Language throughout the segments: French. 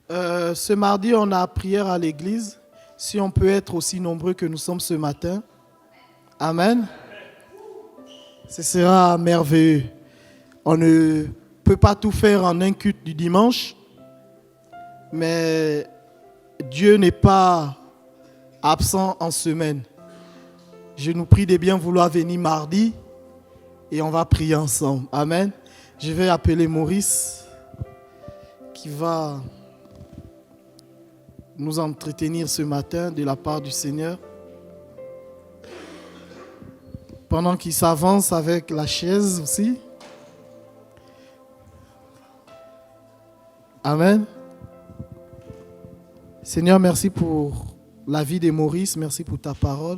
Ce mardi, on a prière à l'église. Si on peut être aussi nombreux que nous sommes ce matin. Amen. Ce sera merveilleux. On ne peut pas tout faire en un culte du dimanche. Mais Dieu n'est pas absent en semaine. Je nous prie de bien vouloir venir mardi et on va prier ensemble. Amen. Je vais appeler Maurice qui va nous entretenir ce matin de la part du Seigneur. Pendant qu'il s'avance avec la chaise aussi. Amen. Seigneur, merci pour la vie de Maurice, merci pour ta parole.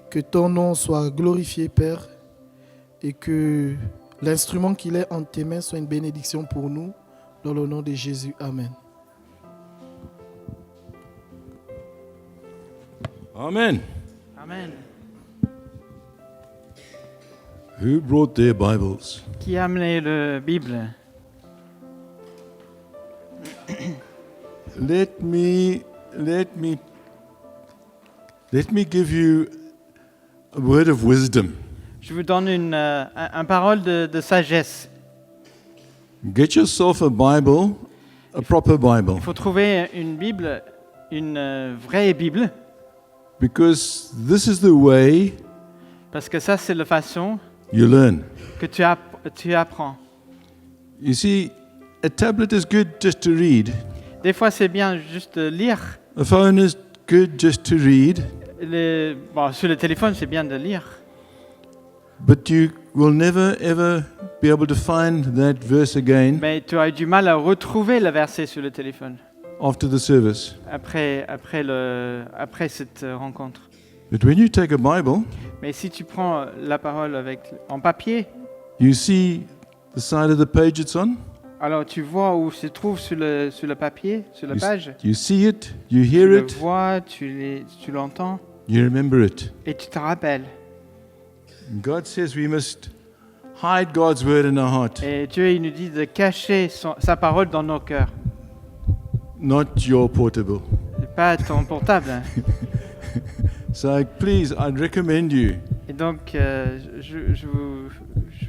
Que ton nom soit glorifié, Père, et que l'instrument qu'il est en tes mains soit une bénédiction pour nous, dans le nom de Jésus. Amen. Amen. Amen. Who brought their Bibles? Qui a amené la Bible? Let me give you a word of wisdom. Je vous donne une parole de sagesse. Get yourself a Bible, a proper Bible, Il faut trouver une Bible, une vraie Bible, because this is the way parce que ça, c'est la façon you learn. que tu apprends. You see, a tablet is good just to read. Des fois, c'est bien juste de lire. A phone is good just to read, Sur le téléphone, c'est bien de lire. but you will never ever be able to find that verse again Mais tu as du mal à retrouver le verset sur le téléphone after the service. après cette rencontre. But when you take a Bible, Mais si tu prends la parole en papier, you see the side of the page it's on. alors tu vois où se trouve sur le papier, sur la page. You see it, you Tu hear le it, vois, tu l'entends you remember it. et tu te rappelles. God says we must hide God's word in our heart, Et Dieu, il nous dit de cacher sa parole dans nos cœurs. not your portable. C'est pas ton portable. Hein. So please, I'd recommend you Et donc, je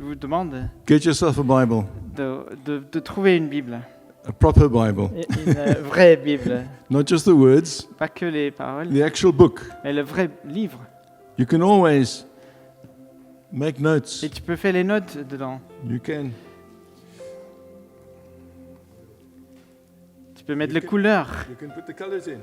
vous demande get yourself a Bible, de trouver une Bible. a proper Bible, Une vraie Bible. not just the words, Pas que les paroles, the actual book. mais le vrai livre. You can always make notes. Et tu peux faire les notes dedans. You can Tu peux mettre les couleurs. put the colors in.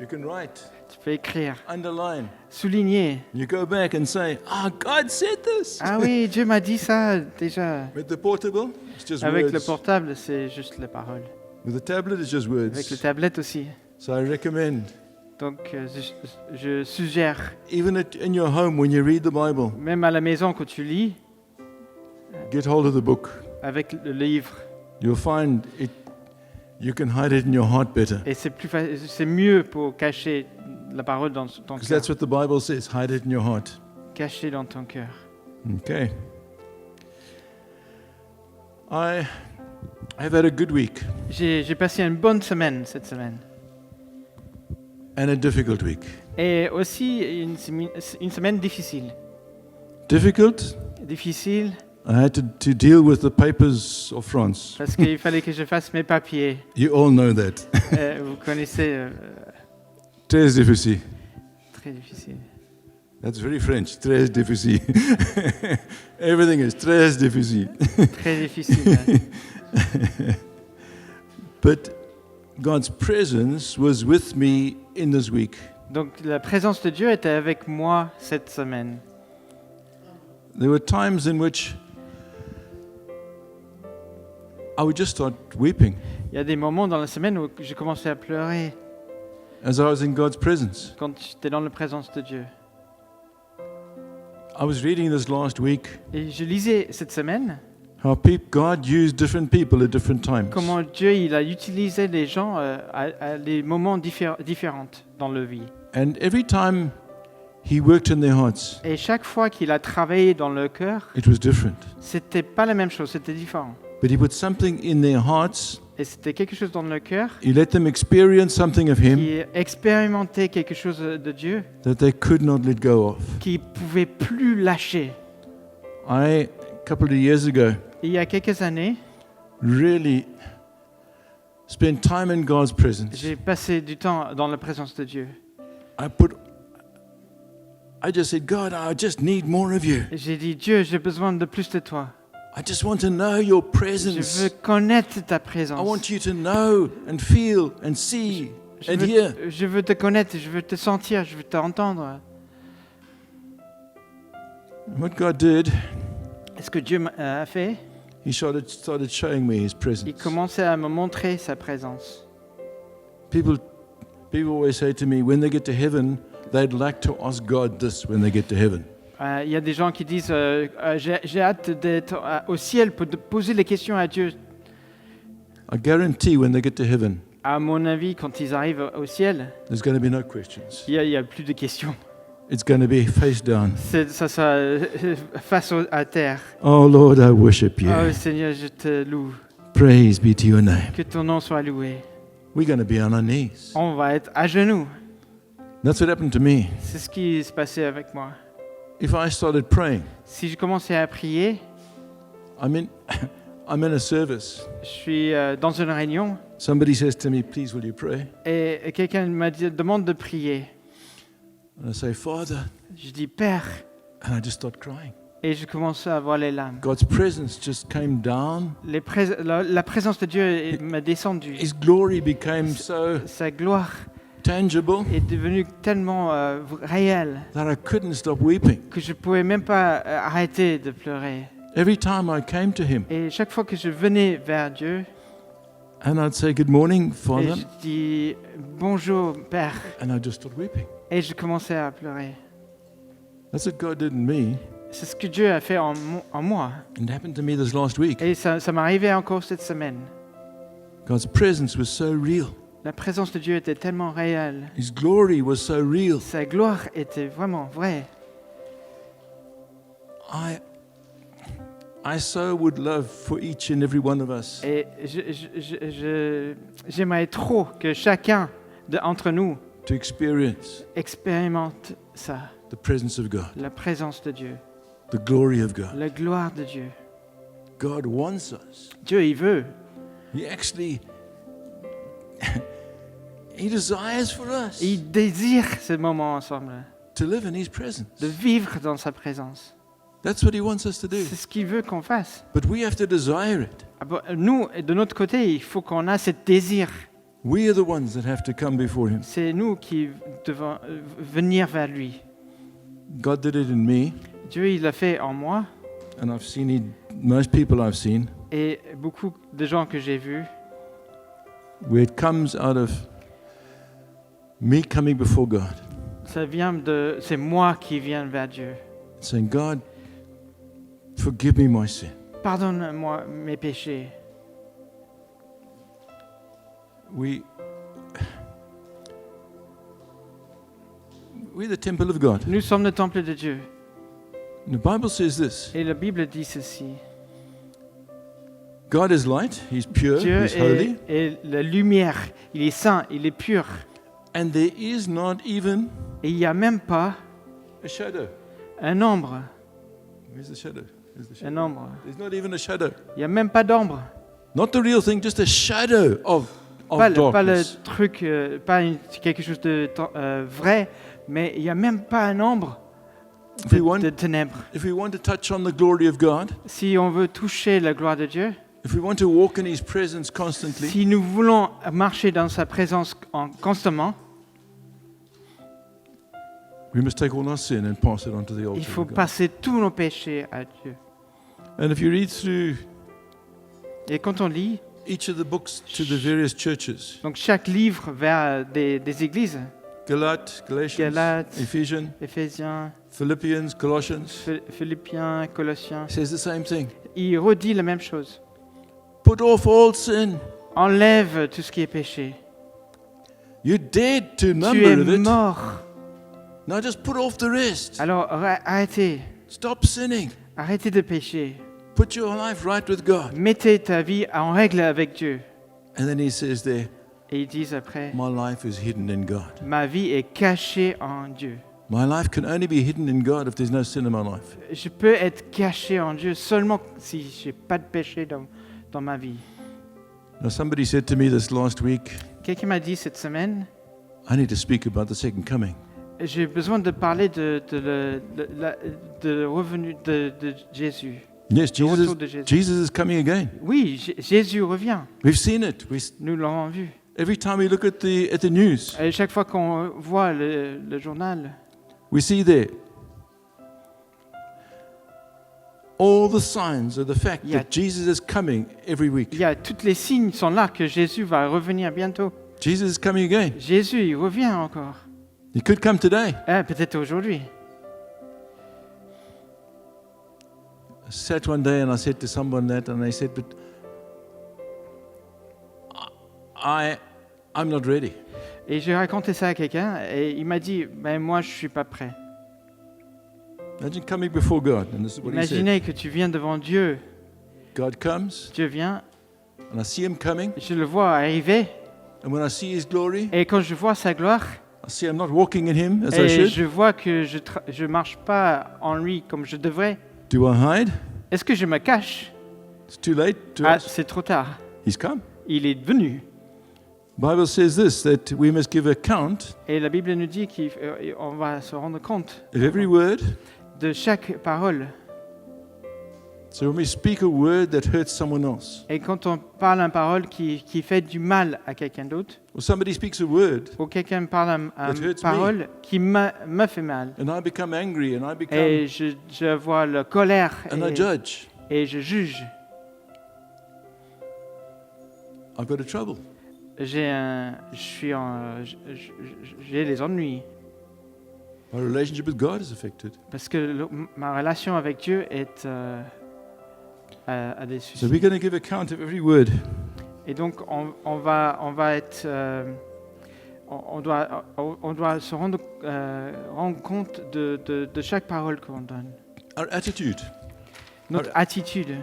You can write, Tu peux écrire, underline. souligner. You go back and say, God said this. Ah oui, Dieu m'a dit ça déjà. With the portable, it's just Avec le words. portable, c'est juste les paroles. With the tablet, it's just words. Avec le tablette aussi. So I recommend, Donc, je suggère, even in your home, when you read the Bible, même à la maison, quand tu lis, get hold of the book. avec le livre. You'll find it. You can hide it in your heart better. Et c'est mieux pour cacher la parole dans ton Because cœur. that's what the Bible says. Hide it in your heart. Cacher dans ton cœur. Okay. I have had a good week J'ai passé une bonne semaine cette semaine. and a difficult week. Et aussi une semaine difficile. Difficult? Difficile I had to deal with the papers of France. parce qu'il fallait que je fasse mes papiers. You all know that. Vous connaissez, Très difficile. très difficile. That's very French. Très difficile. Everything is très difficile. Très difficile. Hein. But God's presence was with me in this week. Donc la présence de Dieu était avec moi cette semaine. There were times in which I would just start weeping Il y a des moments dans la semaine où j'ai commencé à pleurer as I was in God's presence. quand j'étais dans la présence de Dieu. I was reading this last week Et je lisais cette semaine how God used different people at different times. comment Dieu il a utilisé les gens à des moments différents dans leur vie. And every time He worked in their hearts, Et chaque fois qu'il a travaillé dans leur cœur, it was different. c'était pas la même chose, c'était différent. but He put something in their hearts. Et c'était quelque chose dans le cœur He let them experience something of Him qui expérimentait quelque chose de Dieu, that they could not let go of. qui ne pouvait plus lâcher. A couple of years ago, Et il y a quelques années, really spent time in God's presence. j'ai passé du temps dans la présence de Dieu. I just said, God, I just need more of you. Et j'ai dit, Dieu, j'ai besoin de plus de toi. I just want to know your Je presence. veux connaître ta I présence. want you to know and feel and see and hear. Je veux te connaître, je veux te sentir, je veux t'entendre. And what God did, Et ce que Dieu a fait, He started showing me His il presence. commençait à me montrer sa présence. People always say to me, when they get to heaven, they'd like to ask God this when they get to heaven. Il y a des gens qui disent j'ai hâte d'être au ciel pour poser les questions à Dieu. I guarantee when they get to heaven, À mon avis, quand ils arrivent au ciel, there's going to be no questions. il y a plus de questions. It's going to be face down. Ça sera face à terre. Oh Lord, I worship you. Oh Seigneur, je te loue. Praise be to your name. Que ton nom soit loué. We're going to be on our knees. On va être à genoux. That's what happened to me. C'est ce qui se passait avec moi. If I started praying, Si je commençais à prier, I'm in a service. je suis dans une réunion Somebody says to me, please will you pray? et quelqu'un demande de prier. And I say, Father, Je dis Père and I just start crying. et je commence à avoir les larmes. God's presence just came down. La présence de Dieu m'a descendu. His glory became so Sa gloire tangible est devenue tellement réelle that I couldn't stop weeping. que je ne pouvais même pas arrêter de pleurer. Every time I came to Him Et chaque fois que je venais vers Dieu and I'd say, good morning, et Father, je dis bonjour Père and I just start weeping. et je commençais à pleurer. That's what God did in me. C'est ce que Dieu a fait en moi. It happened to me this last week. Et ça m'arrivait encore cette semaine. God's presence was so real. La présence de Dieu était tellement réelle. His glory was so real. Sa gloire était vraiment vraie. I so would love for each and every one of us Et j'aimerais trop que chacun d'entre nous to experience expérimente ça, the presence of God, la présence de Dieu, the glory of God. la gloire de Dieu. God wants us. Dieu, il veut. He actually, He desires for us Il désire ce moment ensemble, to live in His presence. de vivre dans sa présence. That's what He wants us to do. C'est ce qu'il veut qu'on fasse. But we have to desire it. Nous, de notre côté, il faut qu'on ait ce désir. We are the ones that have to come before Him. C'est nous qui devons venir vers lui. God did it in me, Dieu, il l'a fait en moi. and I've seen it, most people I've seen, Et beaucoup de gens que j'ai vus, where it comes out of me coming before God, c'est moi qui viens vers Dieu. saying, God, forgive me my sin. Pardonne-moi mes péchés. We're the temple of God. Nous sommes le temple de Dieu. The Bible says this. Et la Bible dit ceci. God is light, He's pure, Dieu He's holy, est la lumière. Il est saint, il est pur. and there is not even Et il n'y a même pas a shadow. un ombre. Where's the shadow? Where's the shadow? Un ombre. There's not even a shadow. Il n'y a même pas d'ombre. Not the real thing, just a shadow of Pas le darkness. truc, quelque chose de vrai, mais il n'y a même pas un ombre If we want- de ténèbres. If we want to touch on the glory of God, Si on veut toucher la gloire de Dieu, if we want to walk in His presence constantly, si nous voulons marcher dans sa présence constamment, we must take all our sin and pass it on to the il altar faut of God. passer tous nos péchés à Dieu. And if you read through Et quand on lit, each of the books to the various churches, donc chaque livre vers des églises, Galatians, Galates, Ephesians, Éphésiens, Philippians, Colossians, Philippiens, Colossiens, it says the same thing. il redit la même chose. Put off all sin. Enlève tout ce qui est péché. You're dead to Tu number es of it. mort. Now just put off the rest. Alors arrêtez. Stop sinning. Arrêtez de pécher. put your life right with God. Mettez ta vie en règle avec Dieu. And then he says there, Et ils disent après, my life is hidden in God. ma vie est cachée en Dieu. My life can only be hidden in God if there's no sin in my life. Je peux être caché en Dieu seulement si j'ai pas de péché dans ma vie. Now, somebody said to me this last week, Quelqu'un m'a dit cette semaine, I need to speak about the second coming. j'ai besoin de parler de revenu de Jésus. Yes, Le retour de Jésus. Jesus is coming again. Oui, Jésus revient. We've seen it. Nous l'avons vu. Every time we look at the news, Et chaque fois qu'on voit le journal, we see there all the signs of the fact Yeah. that Jesus is coming every week. il y a tous les signes sont là que Jésus va revenir bientôt. Jesus is coming again. Jésus, il revient encore. He could come today. Peut-être aujourd'hui. I sat one day and I said to someone that, and they said, but I'm not ready. Et j'ai raconté ça à quelqu'un et il m'a dit, ben moi je suis pas prêt. Imagine coming before God, and this is what he said. Imaginez que tu viens devant Dieu. God comes, Dieu vient, and I see him coming, je le vois arriver and when I see his glory, et quand je vois sa gloire I see I'm not walking in him as I et should. je vois que je marche pas en lui comme je devrais, Do I hide? est-ce que je me cache? It's too late to Ah, ask. c'est trop tard. He's come. Il est venu. Bible says this, that we must give account Et la Bible nous dit qu'on va se rendre compte of every word. de chaque parole. So when we speak a word that hurts someone else, Et quand on parle une parole qui fait du mal à quelqu'un d'autre, or somebody speaks a word, ou quelqu'un parle That une hurts parole qui me fait mal, and I become angry, and I become, et je vois la colère and I judge, et je juge, I've got a trouble. j'ai des ennuis. My relationship with God is affected. Parce que ma relation avec Dieu est à des So soucis. we're going to give account of every word. Et donc on va être, on doit se rendre compte de chaque parole qu'on donne. Our attitude. Notre attitude.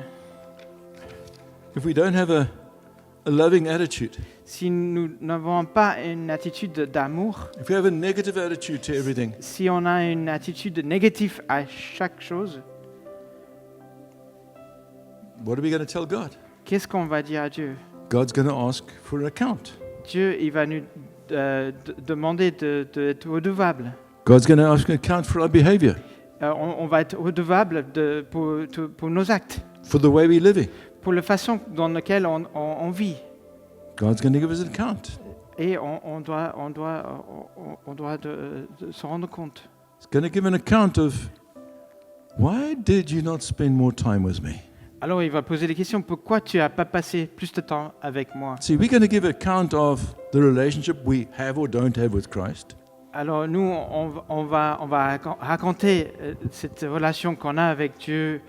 If we don't have a loving attitude, Si nous n'avons pas une attitude d'amour, if we have a negative attitude to everything, si on a une attitude négative à chaque chose, what are we going to tell God? qu'est-ce qu'on va dire à Dieu? God's going to ask for an account. Dieu, il va nous demander d'être redevable. God's going to ask an account for our behavior, On va être redevable pour nos actes, for the way we're living. pour la façon dans laquelle on vit. God's going to give us an account. Et on doit se rendre compte. He's going to give an account of, why did you not spend more time with me? Alors il va poser des questions. Pourquoi tu n'as pas passé plus de temps avec moi? See, we're going to give account of the relationship we have or don't have with Christ. Alors nous, on va raconter cette relation qu'on a avec Dieu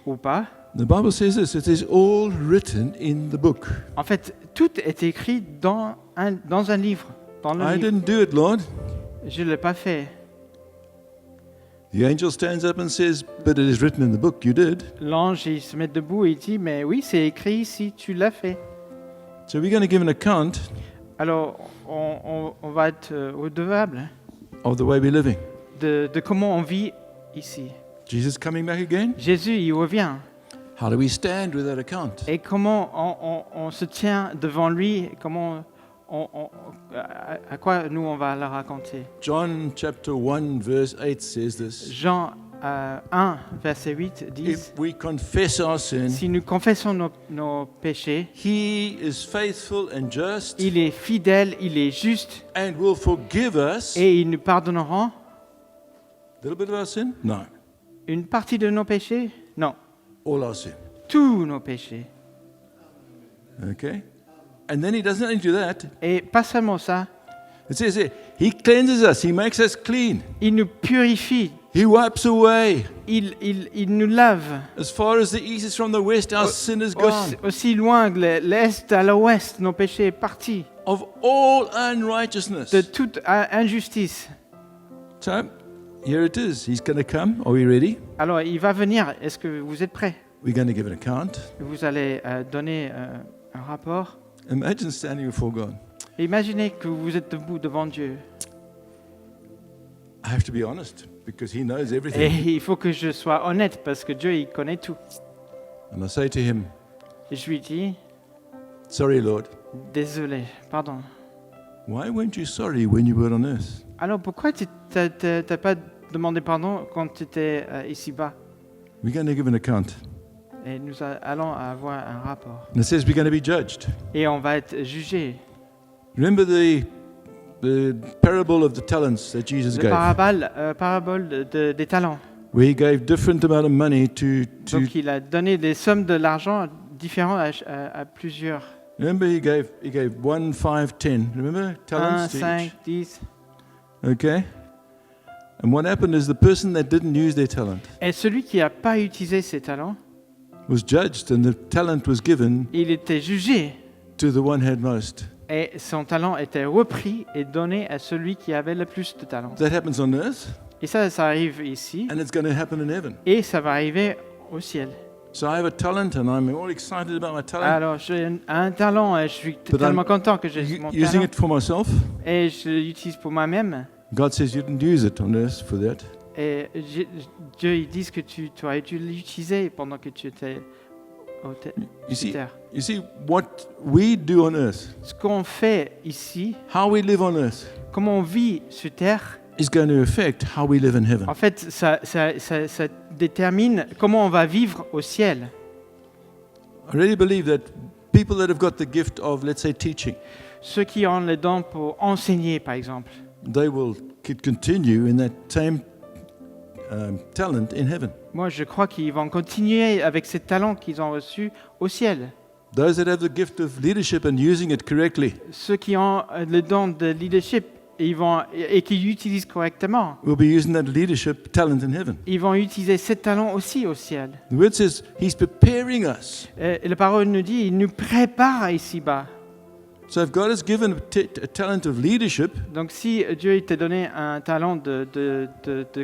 ou pas. The Bible says this, it is all written in the book. En fait, tout est écrit dans un livre. Dans le I livre. didn't do it, Lord. Je ne l'ai pas fait. The angel stands up and says, but it is written in the book, you did. L'ange, il se met debout et il dit, mais oui, c'est écrit ici, tu l'as fait. So we're going to give an account Alors, on va être redevable of the way we're living. de comment on vit ici. Jesus coming back again? Jésus, il revient. How do we stand with that account? Et comment on se tient devant lui, comment à quoi nous on va le raconter. John chapter 1 verse 8 says this. Jean 1, verset 8 dit, If we confess our sin, si nous confessons nos péchés, he is faithful and just il est fidèle, il est juste, and will forgive us. et il nous pardonnera A little bit of our sin? No. une partie de nos péchés? Non, All our sin. tous nos péchés. Okay? And then he doesn't only do that. Et pas seulement ça, It says here, he cleanses us, he makes us clean. il nous purifie, He wipes away. il nous lave. As far as the east is from the west, our sin is gone. Aussi loin que l'est à l'ouest, nos péchés sont partis Of all unrighteousness. de toute injustice. So, here it is. He's going to come. Are we ready? Alors, il va venir. Est-ce que vous êtes prêts? we're going to give an account. Vous allez donner un rapport. Imagine standing before God. Imaginez que vous êtes debout devant Dieu. I have to be honest because He knows Et everything. il faut que je sois honnête parce que Dieu, il connaît tout. And I say to Him, Et je lui dis, sorry, Lord. désolé, pardon. Why weren't you sorry when you were on earth? Alors pourquoi tu n'as pas demandé pardon quand tu étais ici-bas? We're going to give an account. Et nous allons avoir un rapport. And it says we're going to be judged. Et on va être jugé. Remember the parable of the talents that Jesus Le gave, parabole des talents. where He gave different amount of money to Donc il a donné des sommes de l'argent différentes à plusieurs. remember he gave 1, 5, 10. Remember 1, talents to 5, each? 10. Okay. And what happened is the person that didn't use their talent Et celui qui n'a pas utilisé ses talents, was judged, and the talent was given il était jugé. to the one who had most. Et son talent était repris et donné à celui qui avait le plus de talent. That happens on earth, Et ça arrive ici. and it's going to happen in heaven. Et ça va arriver au ciel. So I have a talent, and I'm all excited about my talent. Alors, j'ai un talent et je suis But tellement I'm content que j'ai mon Using talent. it for myself. Et je l'utilise pour moi-même. God says you didn't use it on earth for that. Et Dieu, il dit que tu aurais dû l'utiliser pendant que tu étais You sur see, terre. what we do on earth, Ce qu'on fait ici, how we live on earth, comment on vit sur terre, is going to affect how we live in heaven. en fait, ça détermine comment on va vivre au ciel. I really believe that people that have got the gift of, let's say, teaching, Ceux qui ont les dons pour enseigner, par exemple, they will continue in that same talent in heaven. moi, je crois qu'ils vont continuer avec ces talents qu'ils ont reçus au ciel. Those that have the gift of leadership and using it correctly Ceux qui ont le don de leadership et qui l'utilisent correctement, will be using that leadership talent in heaven. ils vont utiliser ces talents aussi au ciel. The word says He's preparing us. Et la parole nous dit, il nous prépare ici-bas. So if God has given a talent of leadership, Donc si Dieu t'a donné un talent de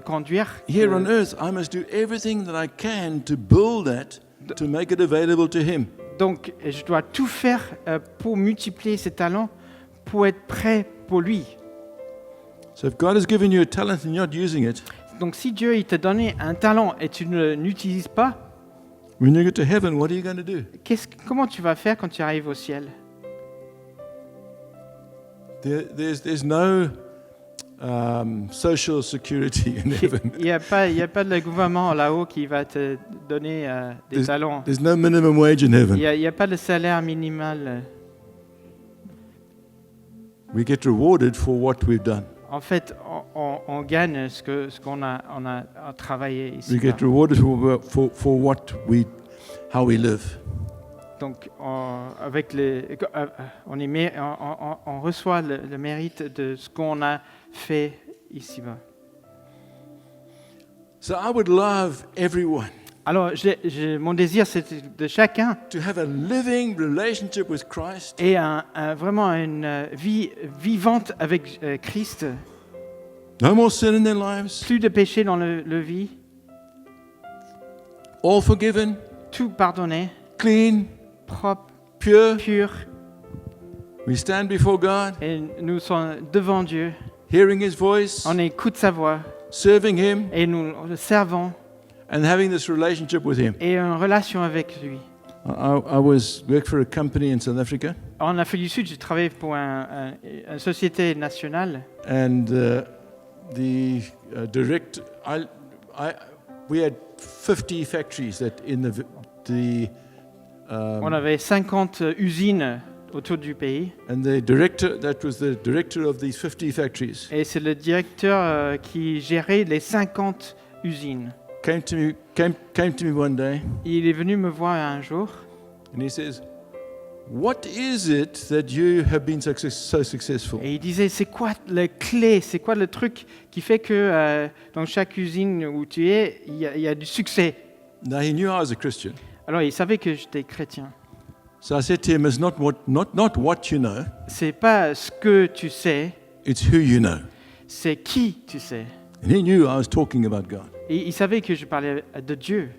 conduire, here on earth, I must do everything that I can to build that, to make it available to Him. donc je dois tout faire pour multiplier ces talents, pour être prêt pour lui. So if God has given you a talent and you're not using it, Donc si Dieu il t'a donné un talent et tu ne l'utilises pas, when you get to heaven, what are you going to do? comment tu vas faire quand tu arrives au ciel? There's no social security in heaven. Il n'y a pas de gouvernement là-haut qui va te donner des talents. There's no minimum wage in Il heaven. n'y a pas de salaire minimal. We get rewarded for what we've done. En fait, on gagne ce qu'on a travaillé ici. We get rewarded for how we live. Donc, on reçoit le mérite de ce qu'on a fait ici-bas. So I would love everyone Alors, mon désir, c'est de chacun to have a living relationship with Christ, ait vraiment une vie vivante avec Christ. no more sin in their lives, Plus de péché dans le vie, all forgiven, tout pardonné, clean, propre, pure. pur. We stand before God, Et nous sommes devant Dieu. hearing His voice, On écoute sa voix serving Him, et nous le servons and having this relationship with Him. et une relation avec lui. I worked for a company in South Africa, En Afrique du Sud, j'ai travaillé pour une société nationale. and the direct, we had 50 factories that in On avait 50 usines autour du pays. and the director, that was the director of these 50 factories, Et c'est le directeur qui gérait les 50 usines. came to me one day, Il est venu me voir un jour and he says, "What is it that you have been so successful?" et il disait, c'est quoi la clé, c'est quoi le truc qui fait que dans chaque usine où tu es, il y a du succès. Now he knew I was a Christian, Alors il savait que j'étais chrétien. so I said to him, "It's not what you know, C'est pas ce que tu sais, it's who you know." c'est qui tu sais. And he knew I was talking about God. Et il savait que je parlais de Dieu.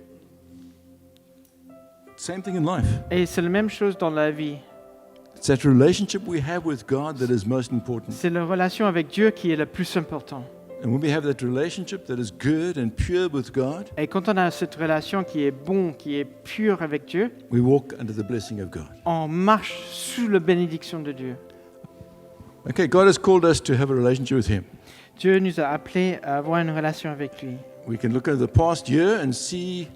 Same thing in life. Et c'est la même chose dans la vie. It's that relationship we have with God that is most important. C'est la relation avec Dieu qui est le plus important. And when we have that relationship that is good and pure with God, Et quand on a cette relation qui est bon, qui est pure avec Dieu, we walk under the blessing of God. on marche sous la bénédiction de Dieu. Okay, God has called us to have a relationship with Him. Dieu nous a appelés à avoir une relation avec lui. We can look at the past year and see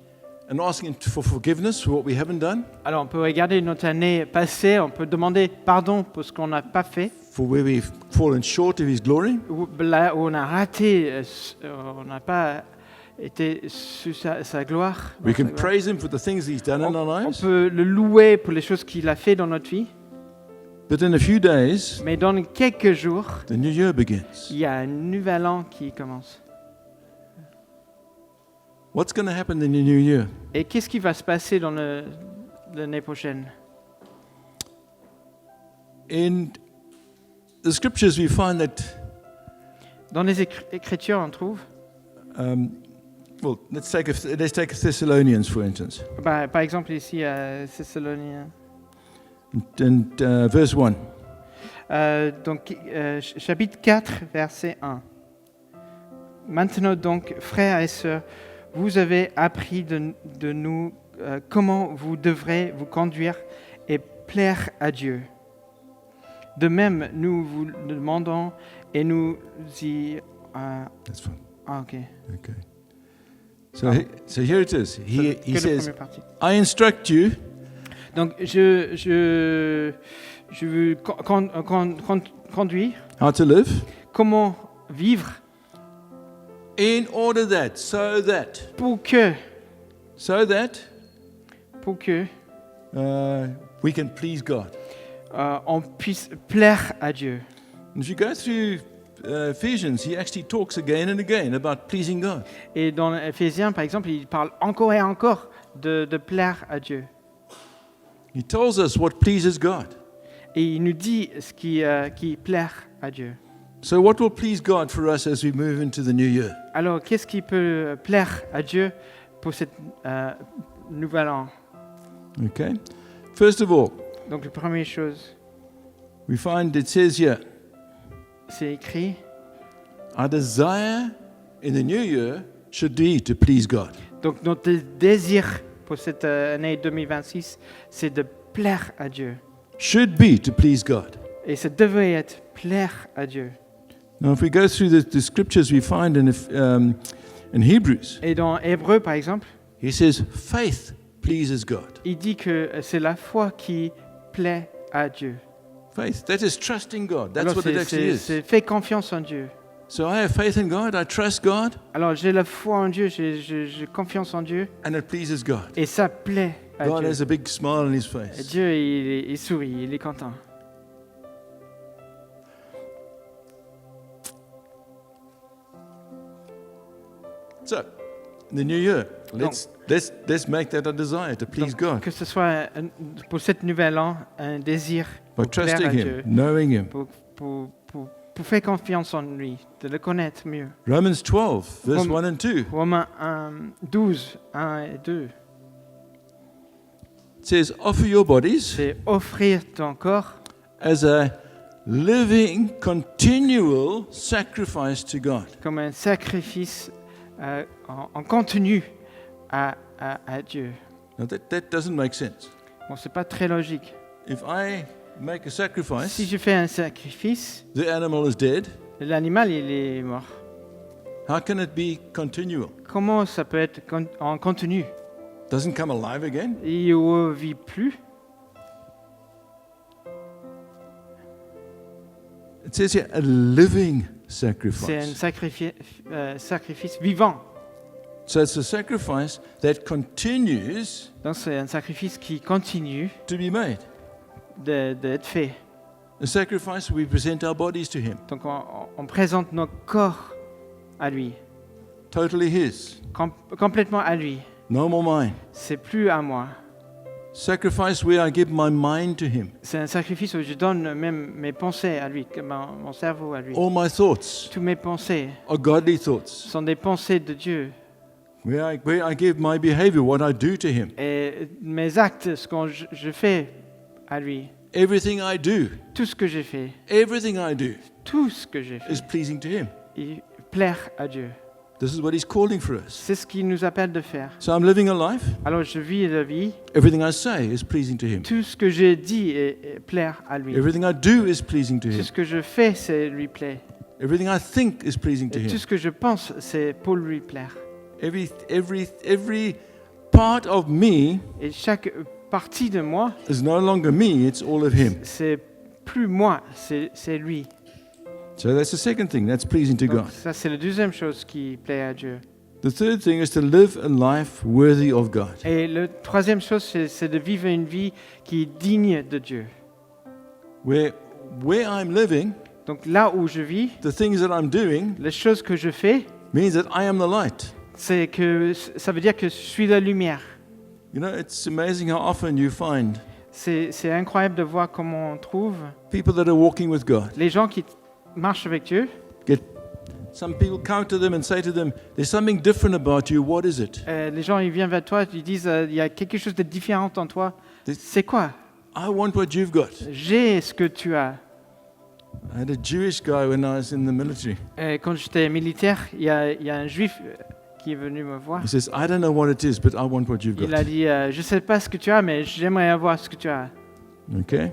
and ask Him for forgiveness for what we haven't done, Alors on peut regarder notre année passée, on peut demander pardon pour ce qu'on n'a pas fait, for where we've fallen short of His glory. ou là où on a raté, on n'a pas été sous sa gloire. We can praise Him for the things He's done in our On lives. peut le louer pour les choses qu'il a fait dans notre vie, But in a few days, mais dans quelques jours, the new year begins. il y a un nouvel an qui commence. What's going to happen in the new year? Et qu'est-ce qui va se passer dans l'année prochaine? In the scriptures, we find that, Dans les Écritures, on trouve, well, let's take Thessalonians, for instance, par exemple ici à Thessaloniens, and verse 1. Chapitre 4, verset 1. Maintenant donc, frères et sœurs, vous avez appris de nous comment vous devrez vous conduire et plaire à Dieu. De même, nous vous demandons et nous y... That's fine. ok. Okay. So here it is. He Que la says, première partie. I instruct you Donc, je veux conduire, how to live comment vivre in order that, pour que we can please God. on puisse plaire à Dieu. And if you go through Ephesians, he actually talks again and again about pleasing God. Et dans Éphésiens, par exemple, il parle encore et encore de plaire à Dieu. He tells us what pleases God. Et il nous dit ce qui plaire à Dieu. So what will please God for us as we move into the new year? Alors, qu'est-ce qui peut plaire à Dieu pour cette nouvel an? Okay. First of all, Donc, la première chose, we find it says here, c'est écrit, our desire in the new year should be to please God. donc notre désir pour cette année 2026, c'est de plaire à Dieu. Should be to please God. Et ça devrait être plaire à Dieu. Now, if we go through the scriptures we find in Hebrews, Et dans Hébreu, par exemple, he says faith pleases God. il dit que c'est la foi qui plaît à Dieu. Faith, that is trusting God. That's Alors, what it actually is. c'est fais confiance en Dieu. So I have faith in God, I trust God, Alors j'ai la foi en Dieu, j'ai confiance en Dieu, and it pleases God. et ça plaît à God Dieu. has a big smile on his Et face. Dieu, il sourit, il est content. So, in the new year, let's make that a desire to please Donc, God que ce soit pour cette nouvelle an un désir by pour plaire trusting à Him, Dieu, knowing Him. pour faire confiance en lui, de le connaître mieux. Romans 12, verse 1 and 2 Romains 12, 1 et 2, it says, offer your bodies c'est offrir ton corps as a living, continual sacrifice to God. comme un sacrifice en continu à Dieu. Now that doesn't make sense. Bon, c'est pas très logique. If I make a Si sacrifice, je fais un sacrifice, the animal is dead. l'animal il est mort. How can it be continual? Comment ça peut être en continu? Doesn't come alive again? Il ne revit plus. It says here, a living C'est un sacrifice. sacrifice vivant. So it's a sacrifice that continues Donc c'est un sacrifice qui continue to be made. d'être fait. A sacrifice, we present our bodies to Him, Donc on présente nos corps à lui, totally His, complètement à lui. no more mine. C'est plus à moi. Sacrifice where I give my mind to Him, C'est un sacrifice où je donne même mes pensées à lui, mon cerveau à lui. all my thoughts Toutes mes pensées are godly thoughts, sont des pensées de Dieu, where I give my behavior, what I do to Him. Et mes actes, ce que je fais à lui, Everything I do, tout ce que j'ai fait, everything I do tout ce que j'ai fait, is pleasing to Him. il plaire à Dieu. This is what He's calling for us. C'est ce qu'il nous appelle de faire. So I'm living a life, Alors je vis la vie, everything I say is pleasing to Him. tout ce que j'ai dit est plaire à lui. Everything I do is pleasing to Tout Him. ce que je fais, c'est lui plaît. Everything I think is pleasing to Et tout Him. ce que je pense, c'est pour lui plaire. Every part of me Et chaque partie de moi, is no longer me, it's all of Him. c'est plus moi, c'est lui. So that's the second thing, that's pleasing to Donc, God. ça, c'est la deuxième chose qui plaît à Dieu. The third thing is to live a life worthy of God. Et la troisième chose, c'est de vivre une vie qui est digne de Dieu. Where I'm living, Donc là où je vis, the things that I'm doing les choses que je fais, means that I am the light. c'est que ça veut dire que je suis la lumière. You know, it's amazing how often you find C'est incroyable de voir comment on trouve people that are walking with God. les gens qui marchent avec Dieu. Some people come to them and say to them, there's something different about you, what is it? Les gens ils viennent vers toi, ils disent il y a quelque chose de différent en toi. C'est quoi? I want what you've got. J'ai ce que tu as. I had a Jewish guy when I was in the military. Quand j'étais militaire, il y a un juif qui est venu me voir. He says, I don't know what it is, but I want what you've Il a got. dit je sais pas ce que tu as, mais j'aimerais avoir ce que tu as. Okay?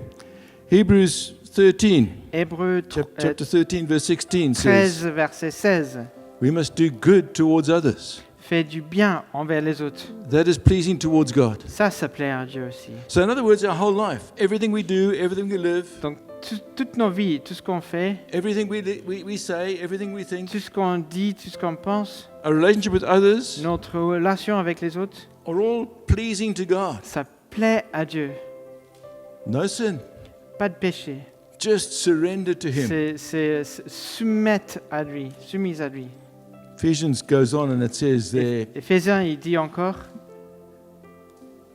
Hebrews 13, Hébreux chapter 13, verse 16 says, 13, verset 16. we must do good towards others. Fais du bien envers les autres. That is pleasing towards God. Ça plaît à Dieu aussi. So in other words, our whole life, everything we do, everything we live, Donc toutes nos vies, tout ce qu'on fait, everything we say, everything we think, tout ce qu'on dit, tout ce qu'on pense, our relationship with others notre relation avec les autres, are all pleasing to God. ça plaît à Dieu. No sin. Pas de péché. Just surrender to Him. C'est soumettre à lui, soumise à lui. Ephesians goes on and it says there, Éphésiens, il dit encore,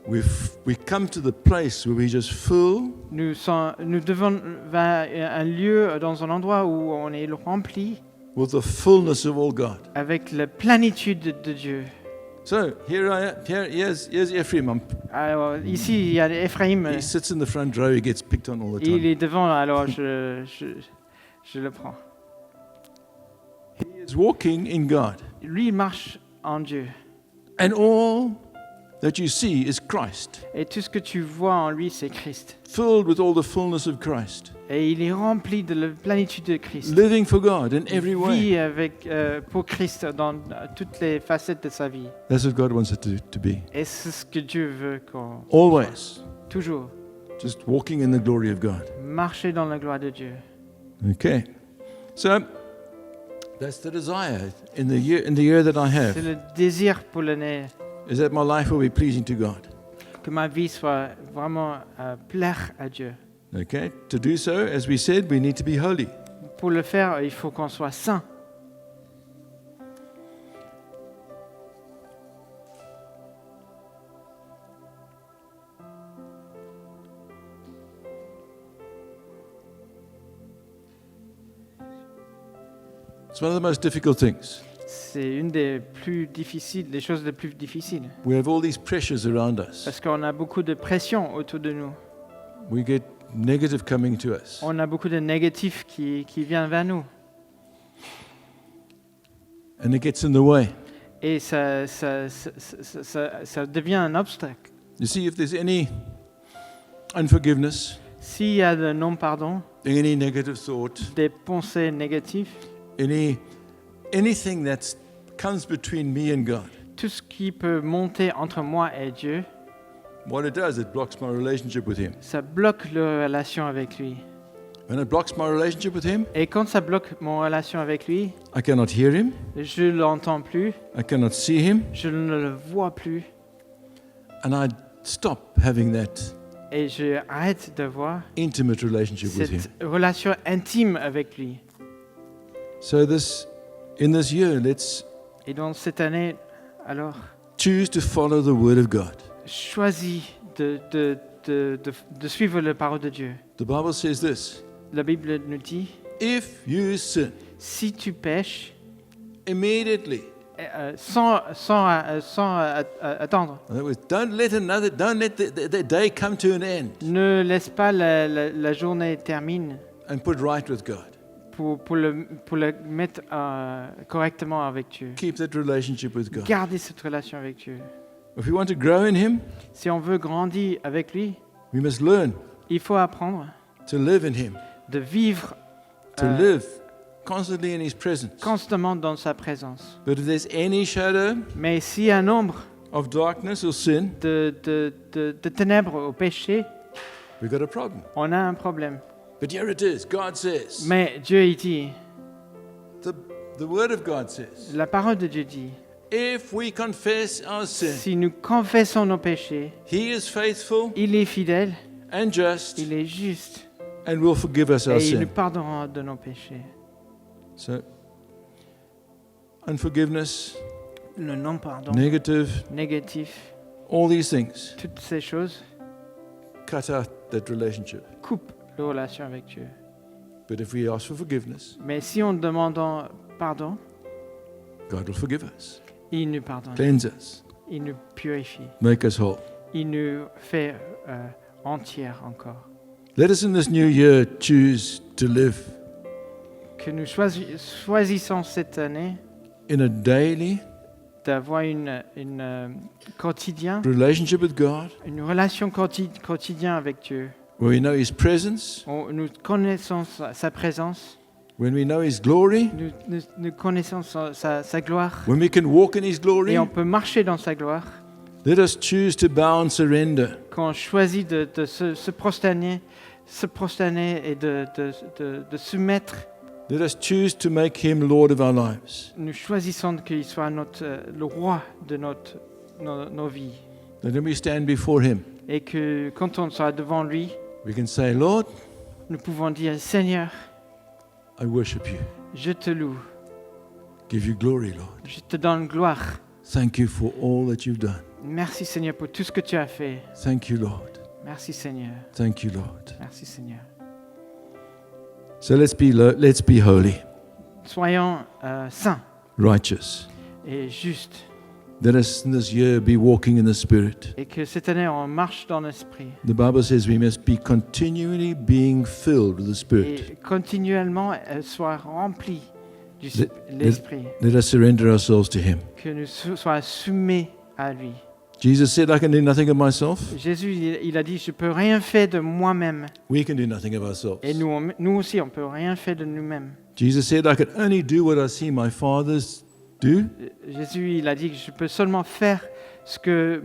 we come to the place where we just fill nous devons vers un lieu, dans un endroit où on est rempli with the fullness of all God. avec la plénitude de Dieu. So here's Ephraim. Alors ici, il y a Ephraim, He sits in the front row. He gets picked on all the il time. est devant, alors je le prends. He is walking in God, Lui, il marche en Dieu. and all that you see is Christ, Et tout ce que tu vois en lui, c'est Christ. filled with all the fullness of Christ, Et il est rempli de la plénitude de Christ. living for God in every Il way. vit pour Christ dans toutes les facettes de sa vie. That's what God wants it to be. Et c'est ce que Dieu veut qu'on Always, toujours just walking in the glory of God. marcher dans la gloire de Dieu. Okay, so that's the desire in the year that I C'est have, le désir pour l'année, is that my life will be pleasing to God. que ma vie soit vraiment plaire à Dieu. Okay, to do so, as we said, we need to be holy. Pour le faire, il faut qu'on soit saint. It's one of the most difficult things. C'est une des choses les plus difficiles. We have all these pressures around us. Parce qu'on a beaucoup de pression autour de nous. We get negative coming to us. On a beaucoup de négatifs qui viennent vers nous. And it gets in the way. Et ça devient un obstacle. You see, if there's any unforgiveness, S'il y a de non-pardon, any negative thought, des pensées négatives, anything that comes between me and God, tout ce qui peut monter entre moi et Dieu, what it does, it blocks my relationship with Him. ça bloque la relation avec lui. When it blocks my relationship with Him, Et quand ça bloque mon relation avec lui, I cannot hear Him, je ne l'entends plus, I cannot see Him, je ne le vois plus, and I stop having that et je arrête de voir intimate relationship with Him. cette relation intime avec lui. So in this year, let's Et dans cette année, alors, choose to follow the Word of God. choisis de suivre la parole de Dieu. The Bible says this, La Bible nous dit, if you sin, si tu pêches, immediately sans attendre. In other words, don't let the day come to an end Ne laisse pas la journée termine and put right with God. pour le mettre correctement avec Dieu. Keep that relationship with God. Garder cette relation avec Dieu. If we want to grow in Him, Si on veut grandir avec lui, we must learn il faut apprendre to live in Him, de vivre to live constantly in His presence. constamment dans sa présence. But if there's any shadow Mais si un nombre of darkness or sin, de ténèbres au péché, we've got a problem. on a un problème. But here it is. God says, Mais Dieu il dit, the Word of God says, la parole de Dieu dit, if we confess our sin, si nous confessons nos péchés, He is faithful il est fidèle, and just il est juste and will forgive us our et il nous sin. pardonnera de nos péchés. So, unforgiveness, Le non-pardon, negative, négatif, all these things toutes ces choses cut out that relationship. coupent la relation avec Dieu. But if we ask for forgiveness, Mais si on demande pardon, God will forgive us, il nous pardonne, cleanse us, il nous purifie, make us whole. il nous fait entière encore. Let us in this new year choose to live Que nous choisissons cette année in a daily d'avoir une quotidien, relationship with God une relation quotidienne avec Dieu. where we know His presence, Nous connaissons sa présence, when we know His glory, nous connaissons sa gloire when we can walk in His glory. et on peut marcher dans sa gloire. Let us choose to bow and surrender. Quand on choisit de se prosterner et de soumettre, Let us choose to make Him Lord of our lives. nous choisissons qu'il soit le roi de nos vies. That when we stand before Him, Et que quand on sera devant lui, we can say, Lord, nous pouvons dire, Seigneur, I worship you. je te loue, Give you glory, Lord. je te donne gloire. Thank you for all that you've done. Merci Seigneur pour tout ce que tu as fait. Thank you, Lord. Merci Seigneur. Thank you, Lord. Merci Seigneur. So let's be holy, Soyons saints righteous. et justes. Let us in this year be walking in the Spirit. Et que cette année, on marche dans l'Esprit. The Bible says we must be continually being filled with the Spirit. Et continuellement, soit remplis de l'Esprit. Let us surrender ourselves to Him. Que nous soyons soumis à lui. Jesus said, I can do nothing of myself. Jésus, il a dit, je peux rien faire de moi-même. We can do nothing of ourselves. Et nous aussi, on peut rien faire de nous-mêmes. Jesus said, I can only do what I see my fathers do. Jésus, il a dit que je peux seulement faire ce que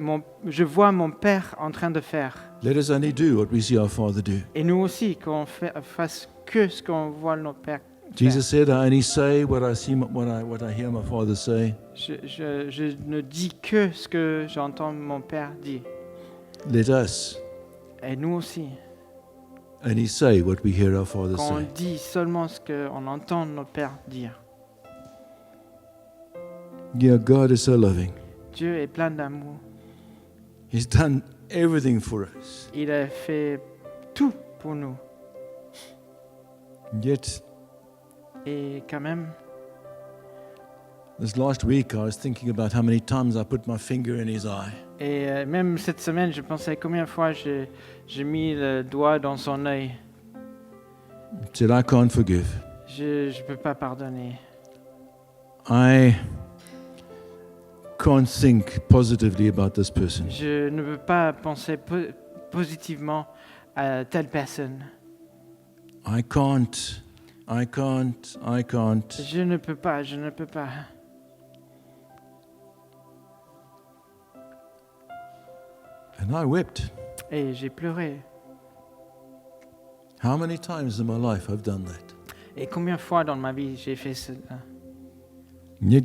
je vois mon Père en train de faire. Let us only do what we see our Father do. Et nous aussi, qu'on fasse que ce qu'on voit nos pères faire. Jesus said, I only say what I see, what I hear my Father say. Je ne dis que ce que j'entends mon Père dire. Let us Et nous aussi, only say what we hear our Father quand on say. dit seulement ce qu'on entend notre Père dire. Yeah, God is so loving. Dieu est plein d'amour. He's done everything for us. Il a fait tout pour nous. Yet, Et quand même, this last week I was thinking about how many times I put my finger in His eye. et même cette semaine, je pensais combien de fois j'ai mis le doigt dans son œil. Said, I can't forgive. Je ne peux pas pardonner. I can't think positively about this person. Je ne peux pas penser positivement à telle personne. I can't. Je ne peux pas. And I wept. Et j'ai pleuré. How many times in my life I've done that? Et combien de fois dans ma vie j'ai fait cela? And yet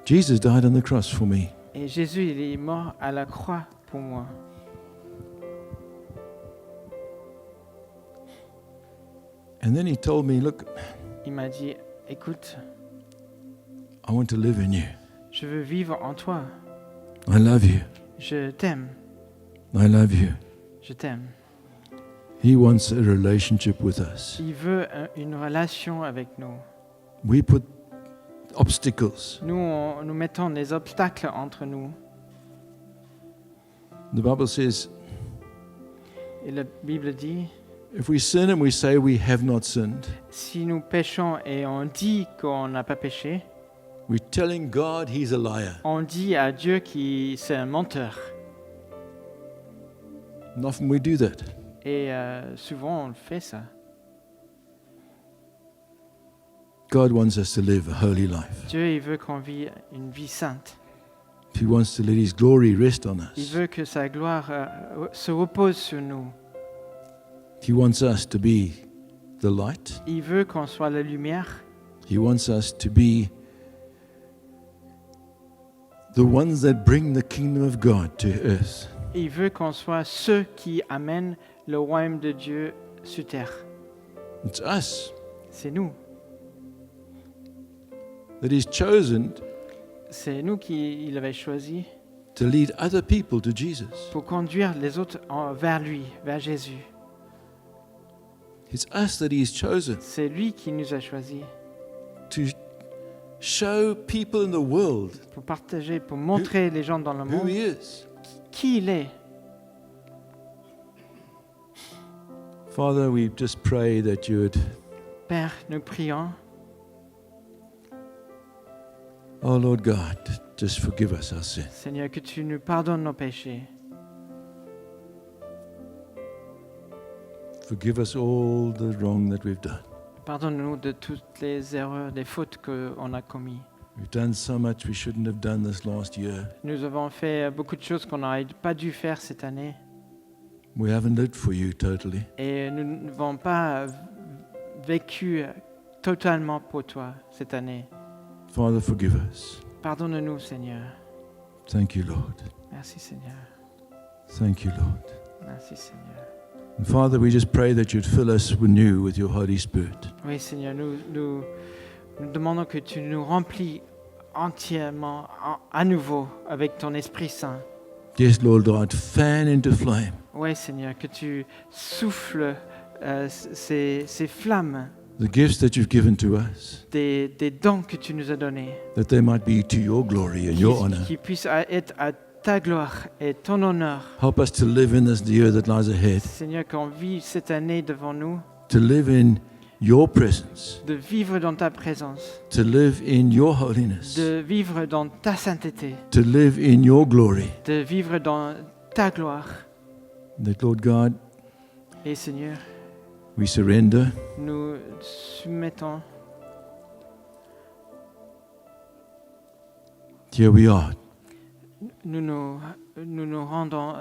Jesus died on the cross for me. Et Jésus, il est mort à la croix pour moi. And then He told me, look, Il m'a dit, écoute, I want to live in you. je veux vivre en toi. I love you. Je t'aime. I love you. Je t'aime. He wants a relationship with us. Il veut une relation avec nous. We put obstacles. Nous mettons des obstacles entre nous. The Bible says, Et la Bible dit, if we sin and we say we have not sinned, si nous péchons et on dit qu'on n'a pas péché, we're telling God He's a liar. on dit à Dieu qu'il c'est un menteur. And often we do that. Et souvent on fait ça. God wants us to live a holy life. Dieu, il veut qu'on vive une vie sainte. He wants to let His glory rest on Il us. veut que sa gloire se repose sur nous. He wants us to be the light. Il veut qu'on soit la lumière. He wants us to be the ones that bring the kingdom of God to earth. Il veut qu'on soit ceux qui amènent le royaume de Dieu sur terre. It's us C'est nous. that He's chosen C'est nous qui il avait choisi to lead other people to Jesus. pour conduire les autres vers lui, vers Jésus. It's us that He's chosen C'est lui qui nous a choisis to show people in the world pour partager, pour montrer les gens dans le who monde He is. qui il est. Father, we just pray that you would, Père, nous prions, oh Lord God, just forgive us our sin. Seigneur, que tu nous pardonnes nos péchés. Forgive us all the wrong that we've done. Pardonne-nous de toutes les erreurs, des fautes qu'on a commises. We've done so much we shouldn't have done this last year. Nous avons fait beaucoup de choses qu'on n'aurait pas dû faire cette année. We haven't lived for you totally. Et nous n'avons pas vécu totalement pour toi cette année. Father, forgive us. Pardonne-nous, Seigneur. Thank you, Lord. Merci, Seigneur. Thank you, Lord. Merci, Seigneur. And Father, we just pray that you'd fill us anew with your Holy Spirit. Oui, Seigneur, nous demandons que tu nous remplis entièrement, à nouveau, avec ton Esprit Saint. Yes, Lord God, fan into flame Oui, Seigneur, que tu souffles ces flammes the gifts that you've given to us, des dons que tu nous as donnés, that they might be to your glory and your honor. qui puissent être à ta gloire et ton honneur. Help us to live in this year that lies ahead, Seigneur, qu'on vit cette année devant nous, to live in your presence, de vivre dans ta présence, to live in your holiness, de vivre dans ta sainteté, to live in your glory. de vivre dans ta gloire. That, Lord God, Et Seigneur, we surrender. nous soumettons, Here we are. nous nous rendons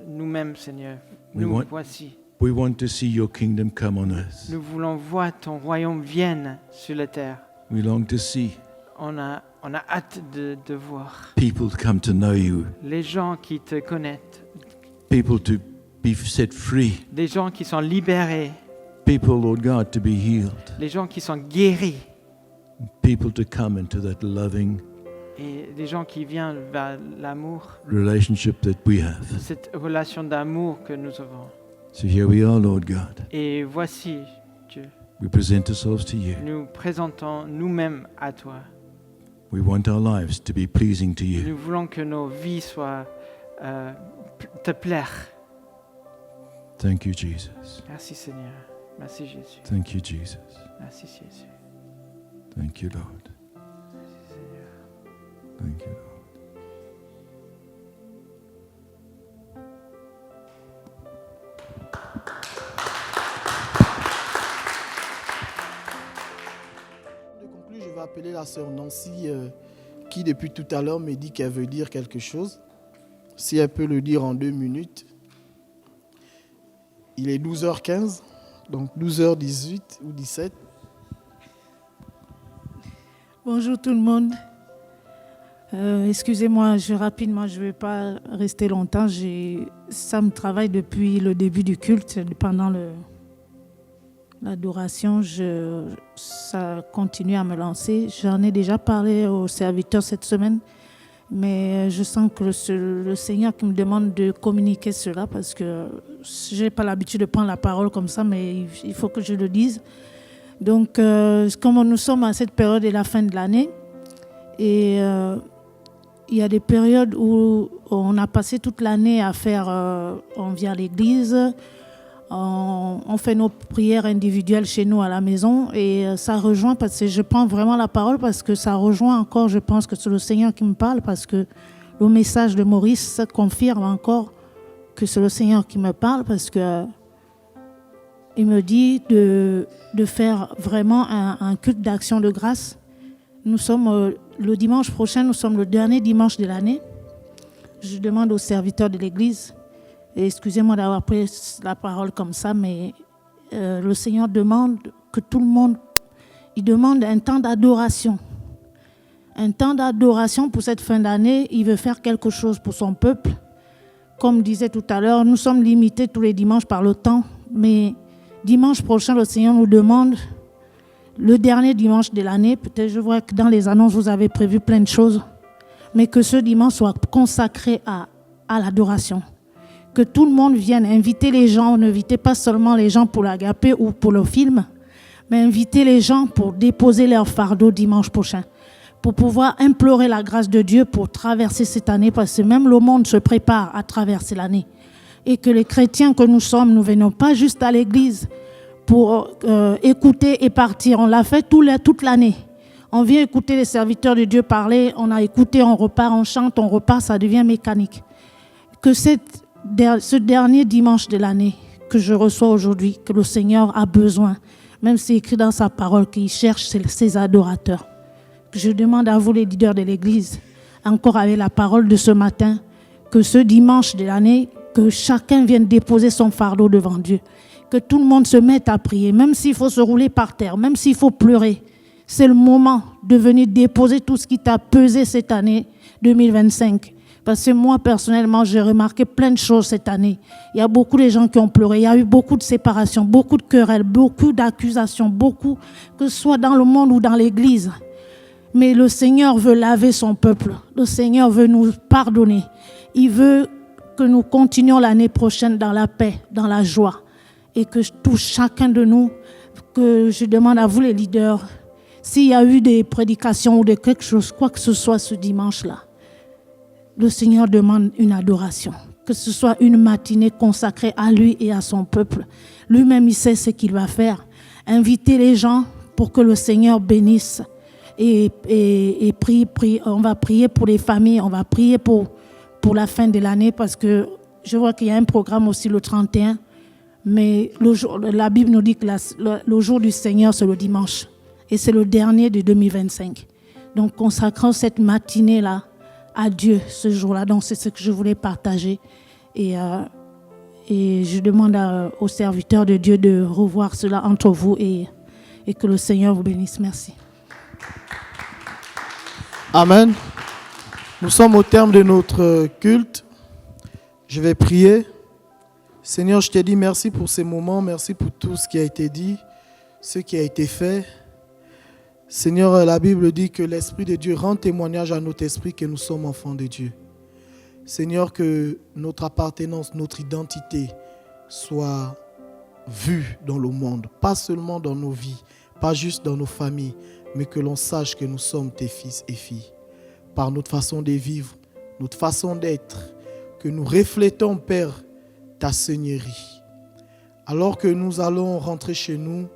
nous-mêmes, Seigneur. We Nous want- voici. We want to see your kingdom come on earth. Nous voulons voir ton royaume vienne sur la terre. We long to see On a hâte de voir people come to know you, les gens qui te connaissent, people to be set free, des gens qui sont libérés, people, Lord God, to be healed, les gens qui sont guéris people to come into that loving et des gens qui viennent vers l'amour, relationship that we have. cette relation d'amour que nous avons. So here we are, Lord God. Et voici, Dieu, We present ourselves to you. nous présentons nous-mêmes à toi. We want our lives to be pleasing to you. Nous voulons que nos vies soient te plaire. Thank you, Jesus. Merci Seigneur. Merci Jésus. Thank you, Jesus. Merci Jésus. Thank you, Lord. Merci Seigneur. Thank you, Lord. De conclure, je vais appeler la sœur Nancy qui depuis tout à l'heure me dit qu'elle veut dire quelque chose. Si elle peut le dire en 2 minutes. Il est 12h15, donc 12h18 ou 17. Bonjour tout le monde. Excusez-moi, rapidement, je ne vais pas rester longtemps. Ça me travaille depuis le début du culte, pendant l'adoration. Ça continue à me lancer. J'en ai déjà parlé aux serviteurs cette semaine, mais je sens que le Seigneur qui me demande de communiquer cela parce que je n'ai pas l'habitude de prendre la parole comme ça, mais il faut que je le dise. Donc, comme nous sommes à cette période de la fin de l'année, Et il y a des périodes où on a passé toute l'année à faire, on vient à l'église, on fait nos prières individuelles chez nous à la maison et ça rejoint, parce que je prends vraiment la parole parce que ça rejoint encore, je pense que c'est le Seigneur qui me parle, parce que le message de Maurice confirme encore que c'est le Seigneur qui me parle, parce que il me dit de faire vraiment un culte d'action de grâce. Nous sommes le dimanche prochain, nous sommes le dernier dimanche de l'année. Je demande aux serviteurs de l'église, et excusez-moi d'avoir pris la parole comme ça, mais le Seigneur demande que tout le monde, il demande un temps d'adoration. Un temps d'adoration pour cette fin d'année. Il veut faire quelque chose pour son peuple. Comme disait tout à l'heure, nous sommes limités tous les dimanches par le temps, mais dimanche prochain, le Seigneur nous demande, le dernier dimanche de l'année, peut-être je vois que dans les annonces, vous avez prévu plein de choses, mais que ce dimanche soit consacré à l'adoration. Que tout le monde vienne, inviter les gens, n'invitez pas seulement les gens pour l'agapé ou pour le film, mais inviter les gens pour déposer leur fardeau dimanche prochain, pour pouvoir implorer la grâce de Dieu pour traverser cette année, parce que même le monde se prépare à traverser l'année. Et que les chrétiens que nous sommes, nous ne venons pas juste à l'église pour écouter et partir. On l'a fait toute l'année. On vient écouter les serviteurs de Dieu parler, on a écouté, on repart, on chante, on repart, ça devient mécanique. Que ce dernier dimanche de l'année que je reçois aujourd'hui, que le Seigneur a besoin, même c'est écrit dans sa parole qu'il cherche ses adorateurs. Que je demande à vous les leaders de l'église, encore avec la parole de ce matin, que ce dimanche de l'année, que chacun vienne déposer son fardeau devant Dieu. Que tout le monde se mette à prier, même s'il faut se rouler par terre, même s'il faut pleurer. C'est le moment de venir déposer tout ce qui t'a pesé cette année 2025. Parce que moi, personnellement, j'ai remarqué plein de choses cette année. Il y a beaucoup de gens qui ont pleuré. Il y a eu beaucoup de séparations, beaucoup de querelles, beaucoup d'accusations, beaucoup, que ce soit dans le monde ou dans l'église. Mais le Seigneur veut laver son peuple. Le Seigneur veut nous pardonner. Il veut que nous continuions l'année prochaine dans la paix, dans la joie. Et que chacun de nous, que je demande à vous les leaders, s'il y a eu des prédications ou de quelque chose, quoi que ce soit ce dimanche-là, le Seigneur demande une adoration. Que ce soit une matinée consacrée à lui et à son peuple. Lui-même, il sait ce qu'il va faire. Inviter les gens pour que le Seigneur bénisse. Et prie. On va prier pour les familles, on va prier pour la fin de l'année, parce que je vois qu'il y a un programme aussi le 31. Mais la Bible nous dit que le jour du Seigneur, c'est le dimanche. Et c'est le dernier de 2025. Donc, consacrons cette matinée-là à Dieu ce jour-là. Donc, c'est ce que je voulais partager. Et je demande aux serviteurs de Dieu de revoir cela entre vous et que le Seigneur vous bénisse. Merci. Amen. Nous sommes au terme de notre culte. Je vais prier. Seigneur, je te dis merci pour ces moments, merci pour tout ce qui a été dit, ce qui a été fait. Seigneur, la Bible dit que l'Esprit de Dieu rend témoignage à notre esprit que nous sommes enfants de Dieu. Seigneur, que notre appartenance, notre identité soit vue dans le monde, pas seulement dans nos vies, pas juste dans nos familles, mais que l'on sache que nous sommes tes fils et filles. Par notre façon de vivre, notre façon d'être, que nous reflétons, Père, ta Seigneurie. Alors que nous allons rentrer chez nous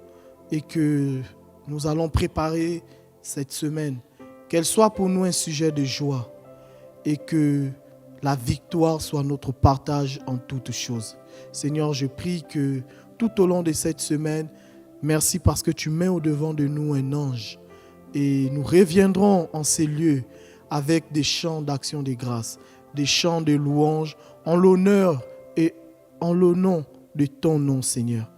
et que nous allons préparer cette semaine, qu'elle soit pour nous un sujet de joie et que la victoire soit notre partage en toutes choses. Seigneur, je prie que tout au long de cette semaine, merci parce que tu mets au-devant de nous un ange et nous reviendrons en ces lieux avec des chants d'action de grâce, des chants de louange en l'honneur et en le nom de ton nom, Seigneur.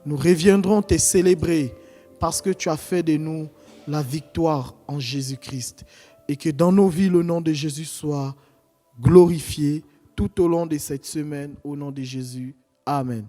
Nous reviendrons te célébrer parce que tu as fait de nous la victoire en Jésus-Christ et que dans nos vies, le nom de Jésus soit glorifié tout au long de cette semaine au nom de Jésus. Amen.